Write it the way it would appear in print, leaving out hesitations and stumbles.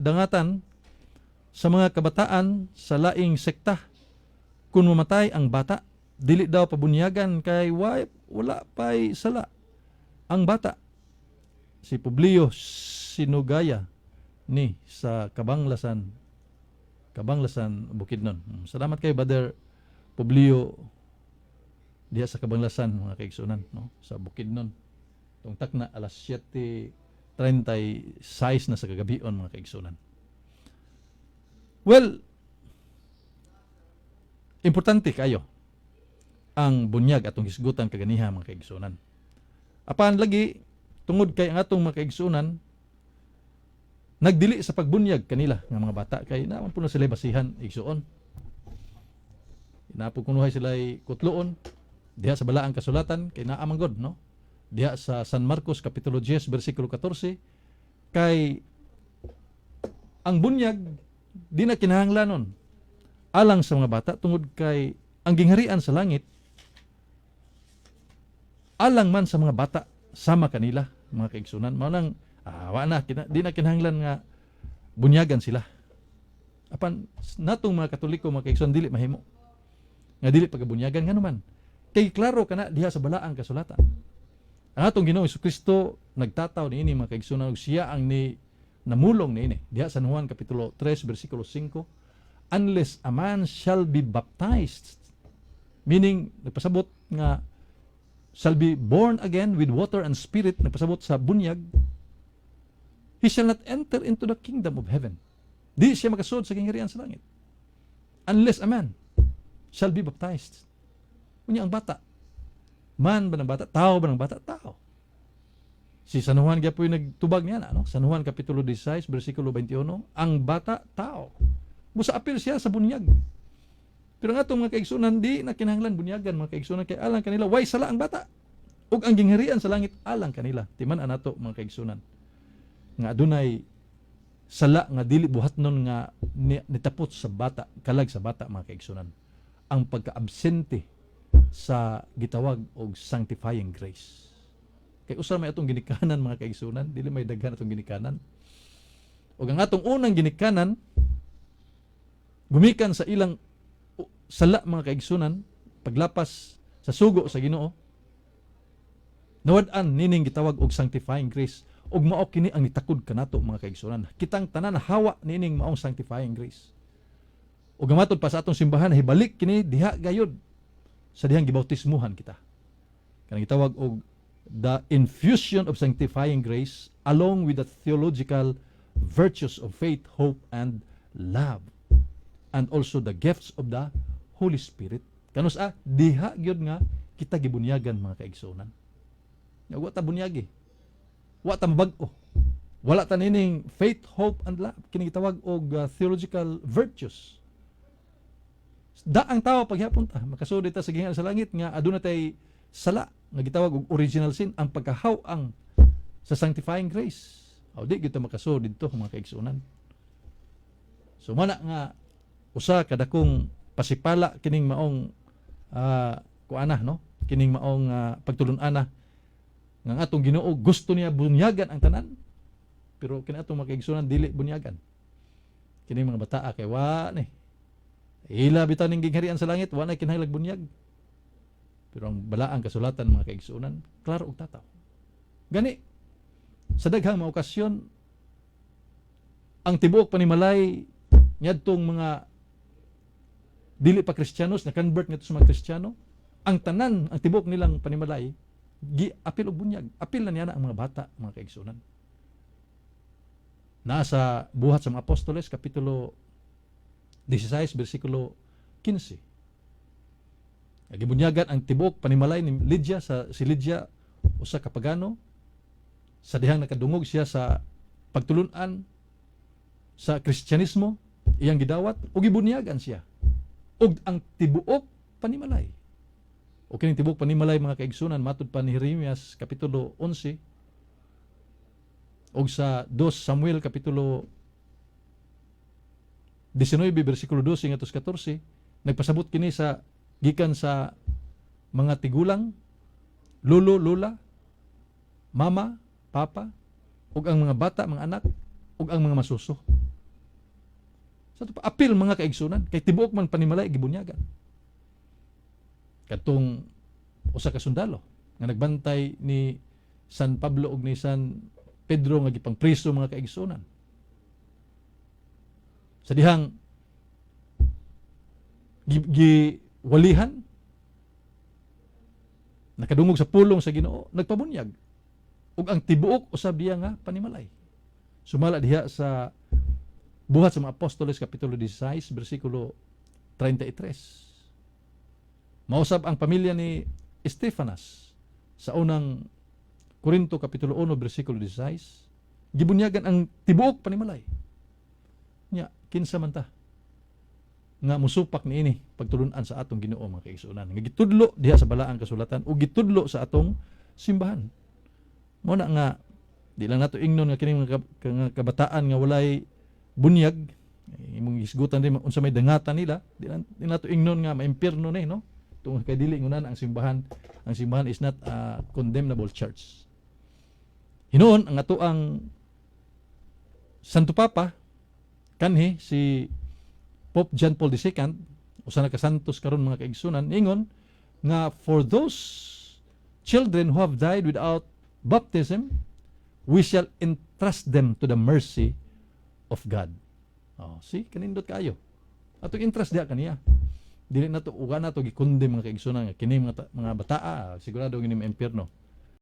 dangatan sa mga kabataan sa laing sekta. Kung mamatay ang bata, dili daw pabunyagan kay wala pay sala ang bata. Si Publio Sinugaya ni sa Kabanglasan Bukidnon. Salamat kay Brother Publio diha sa Kabanglasan, mga kaigsunan, no? Sa Bukidnon. Tungtak na alas 7:36 na sa kagabion, mga kaigsunan. Well, importante kayo ang bunyag atong hisgutan kaganiha, mga kaigsunan. Apan lagi tungod kay ang atong mga kaigsunan nagdili sa pagbunyag kanila nga mga bata kay naman po na sila basihan igsuon. Inapo kunuhay sila kutloon diha sa balaang kasulatan kay naa man god, no? Diha sa San Marcos kapitulo 10 bersikulo 14 kay ang bunyag di na kinahanglanon alang sa mga bata tungod kay ang gingharian sa langit alang man sa mga bata sama kanila, mga kaigsunan. Mao nang di na kinahanglan nga bunyagan sila. Apan natong mga Katoliko, mga kaigsunan, dili mahimo nga dili pagabunyagan nga naman kay klaro kana diha sa balaang kasulatan. Ang atong Ginoong Jesucristo nagtataw niini, mga kaigsunan, ug siya ang namulong niini diha sa Juan kapitulo 3 bersikulo 5, unless a man shall be baptized, meaning nagpasabot nga shall be born again with water and spirit, nagpasabot sa bunyag, he shall not enter into the kingdom of heaven. Di siya makasud sa kingharian sa langit unless a man shall be baptized. Unya ang bata, man ba ng bata? Tao ba ng bata? Tao. Si San Juan gyud nagtubag niya na, no? San Juan kapitulo 16 bersikulo 21, ang bata tao. Musa apil siya sa bunyag. Pero nga itong mga kaigsunan, di na kinahanglan bunyagan, mga kaigsunan, kay alang kanila way sala ang bata ug ang gingharian sa langit alang kanila. Timan anato, mga kaigsunan, nga adunay sala nga dili buhatnon nga nitapot sa bata, kalag sa bata, mga kaigsunan, ang pagka-absente sa gitawag og sanctifying grace. Kay usa may atong ginikanan, mga kaigsunan, dili may daghan atong ginikanan. Ug ang atong unang ginikanan gumikan sa ilang sala, mga kaigsunan, paglapas sa sugo sa Ginoo, nawad-an nining gitawag og sanctifying grace. Ug mao kini ang nitakod kanato, mga kaigsunan. Kitang tanan hawa nining maong sanctifying grace. Ug gamatod pa sa atong simbahan, hibalik kini diha gayud sa dihang gibautismuhan kita. Kanang gitawag og the infusion of sanctifying grace along with the theological virtues of faith, hope, and love, and also the gifts of the Holy Spirit. Kanus diha gyud nga kita gibunyagan, mga kaigsunan. Nga wa ta bunyagi, wa ta mabag-o, wala ta nining faith, hope, and love, kini gitawag og theological virtues. Ang tao paghapon ta makasud ta sa gingharian sa langit nga aduna tay sala nga gitawag og original sin, ang pagkahaw-ang sa sanctifying grace. Aw di gyud ta makasud didto, mga kaigsunan. So mana nga usa kadakong pasipala kining maong kuana, no? Kining maong pagtulon-ana nga atong Ginoo gusto niya bunyagan ang tanan, pero kini atong mga kaigsunan dili bunyagan. Kining mga bataa kay wa ni ila bitaw ning gingharian sa langit, wa na kinahanglan bunyag. Pero ang balaang kasulatan, mga kaigsunan, klaro og tataw. Gani sa daghang mga okasyon ang tibuok panimalay niadtong mga dili pa Kristiyanos na convert ngadto sa mga Kristiyano, ang tanan, ang tibuok nilang panimalay apil og bunyag. Apil na niya ang mga bata, mga kaigsunan. Nasa buhat sa mga Apostoles kapitulo 16 bersikulo 15. Gibunyagan ang tibuok panimalay ni Lydia, si Lydia usa ka pagano, sa dihang nakadungog siya sa pagtulunan sa Kristyanismo, iyang gidawat ug gibunyagan siya ug ang tibuok panimalay. O kining tibuok panimalay, mga kaigsunan, matud pa ni Jeremias kapitulo 11 ug sa 2 Samuel kapitulo 19 bersikulo 12 ngadto 14, nagpasabot kini sa gikan sa mga tigulang, lolo, lola, mama, papa, ug ang mga bata, mga anak, ug ang mga masuso. Sa ito pa, apil mga kaigsunan, kay tibuok man panimalay, gibunyagan. Katong usa ka sundalo, nga nagbantay ni San Pablo ug ni San Pedro nga gipang priso mga kaigsunan. Sa dihang giwalihan, nakadungog sa pulong sa Ginoo, nagpabunyag. Ug ang tibuok usab diya nga panimalay. Sumala diha sa Buhat sa mga Apostoles Kapitulo 16 versikulo 33. Mausab ang pamilya ni Estefanas sa unang Korinto Kapitulo 1 versikulo 16, gibunyagan ang tibuok panimalay. Nya kinsa man ta nga musupak niini pagtulunan sa atong Ginoo mga kaigsunan. Nga gitudlo diha sa balaang kasulatan o gitudlo sa atong simbahan. Mo na nga di lang nato ingnon nga kini mga kabataan nga walay bunyag, imong isgutan din unsa may dangatan nila, di nato ingnon nga maimpierno ni, no? Tungod kay dili ngunan ang simbahan is not a condemnable church. Hinuon ang ato ang Santo Papa kanhi si Pope John Paul II, usa na ka santos karon mga kaigsunan, ingon nga for those children who have died without baptism, we shall entrust them to the mercy of God. See, kanindot kayo. Atong interest diha kaniya. Dili na to uga na to gikundi mga kaigsunan nga kini mga bataa sigurado gini ma-impierno.